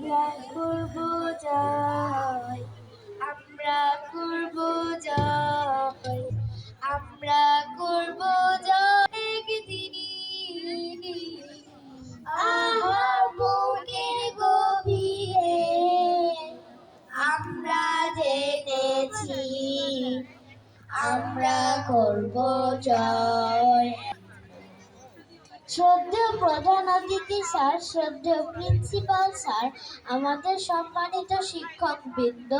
আমরা করব জয়, আমরা করব জয়, আমরা করব জয় একদিন। আহা বুকের গভীরে আমরা জেনেছি আমরা করব জয়। শ্রদ্ধেয় প্রধান অতিথি স্যার, শ্রদ্ধেয় প্রিন্সিপাল স্যার, আমাদের সম্মানিত শিক্ষক বৃন্দ,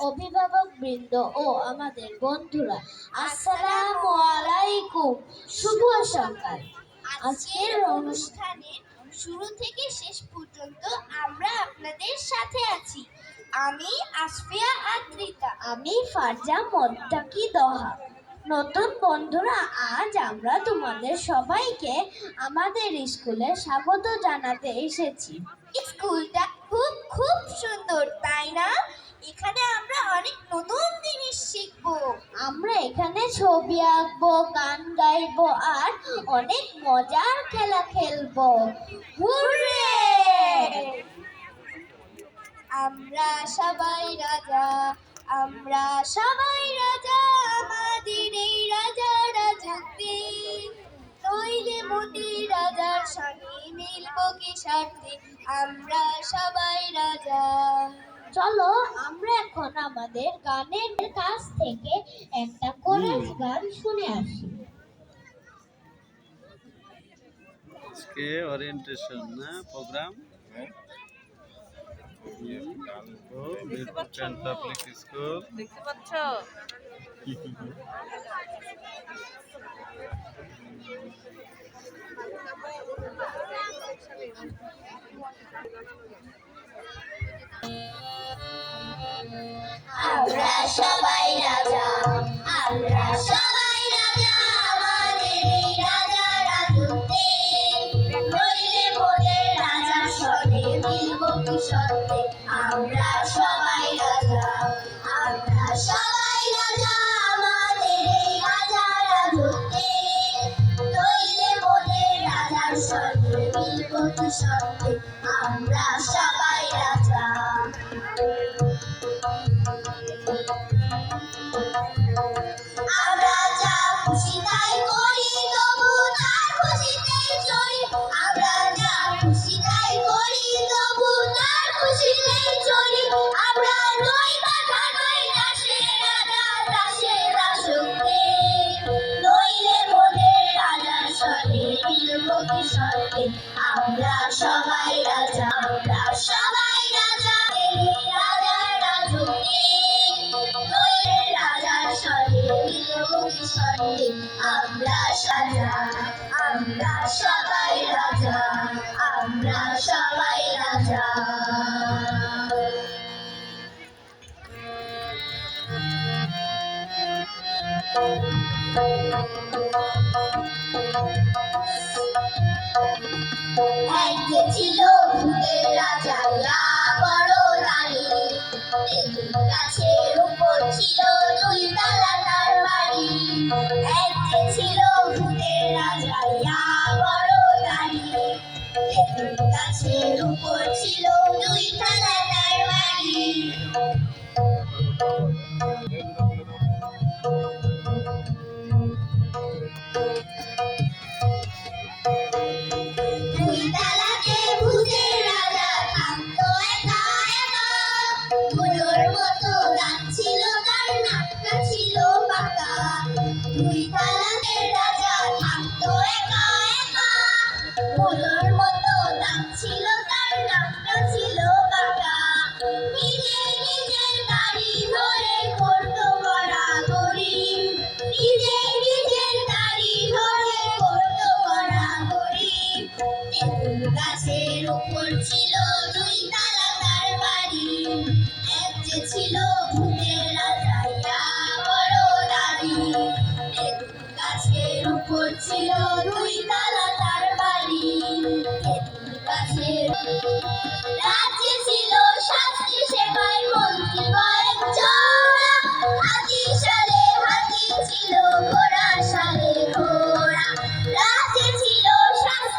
অভিভাবক বৃন্দ ও আমাদের বন্ধুরা, আসসালামু আলাইকুম। শুভ সকাল। আজকের অনুষ্ঠানের শুরু থেকে শেষ পর্যন্ত আমরা আপনাদের সাথে আছি। আমি আসফিয়া আদ্রিতা। আমি ফারজা মোত্তাকি দোহা। নতুন বন্ধুরা, আজ আমরা তোমাদের সবাইকে আমাদের স্কুলে স্বাগত জানাতে এসেছি। স্কুলটা খুব খুব সুন্দর, তাই না? এখানে আমরা অনেক নতুন জিনিস শিখবো। আমরা এখানে ছবি আঁকবো, গান গাইবো আর অনেক মজার খেলা খেলবো। হুররে! আমরা সবাই রাজা, আমরা সবাই রাজা, আমাদের এই রাজা রাজত্বে নইলে মোদের রাজার সঙ্গে মিলব কি স্বার্থে, আমরা সবাই রাজা। চলো আমরা এখন আমাদের গানের কাছ থেকে একটা কোরাস গান শুনে আসি। আজকে ওরিয়েন্টেশন না প্রোগ্রাম মিরপুর 10 পাবলিক স্কুল দেখতে পাচ্ছ? আমরা সবাই রাজা, আমরা সবাই রাজা, আমাদের এই রাজা রাজত্বে নইলে মোদের রাজার সঙ্গে মিলব কি সত্যে, আমরা সবাই রাজা, আমরা সবাই রাজা, আমাদের এই রাজা রাজত্বে নইলে মোদের রাজার সঙ্গে মিলব কি সত্যে, আমরা সবাই রাজা। আমরা যা খুশি তাই করি, তবু তার খুশিতেই চলি, আমরা যা খুশি তাই করি, তবু তার খুশিতেই চলি, আমরা নই বাধা নই দাসের রাজা, দাসের দাসত্বে নইলে মোদের রাজার সঙ্গে মিলব কি সত্যে, আমরা সবাই রাজা, আমরা সবাই রাজা, এই রাজার রাজত্বে নইলে রাজার সঙ্গে মিলব কি সত্যে, আমরা রাজা, আমরা সবাই রাজা, আমরা সবাই রাজা। এক ছিল ভূতের রাজা, বড় রানী, তেঁতুল গাছের উপর ছিল দুই তালা তার বাড়ি। এক ছিল ভূতের রাজা, বড় রানী, তেঁতুল গাছের উপর ছিল দুই তালা তার বাড়ি। দুই তালাতে ভূতের রাজা থাকতো একা একা, বুড়োর মতো দাঁত ছিল তার, নাকটা ছিল বাঁকা। দুই তালাতে রাজা থাকতো একা একা, বুড়োর মতো দাঁত ছিল তার, নাকটা ছিল বাঁকা। নিজে নিজের দাড়ি ধরে করতো গড়াগড়ি, নিজে নিজের দাড়ি ধরে করতো গড়াগড়ি। তেঁতুল গাছের উপর ছিল দুই তালা তার বাড়ি। এক যে ছিল ভূতের রাজা, বড় দাড়ি, তেঁতুল গাছের উপর ছিল দুই তালা তার বাড়ি। তেঁতুল গাছের রাজ্যে ছিল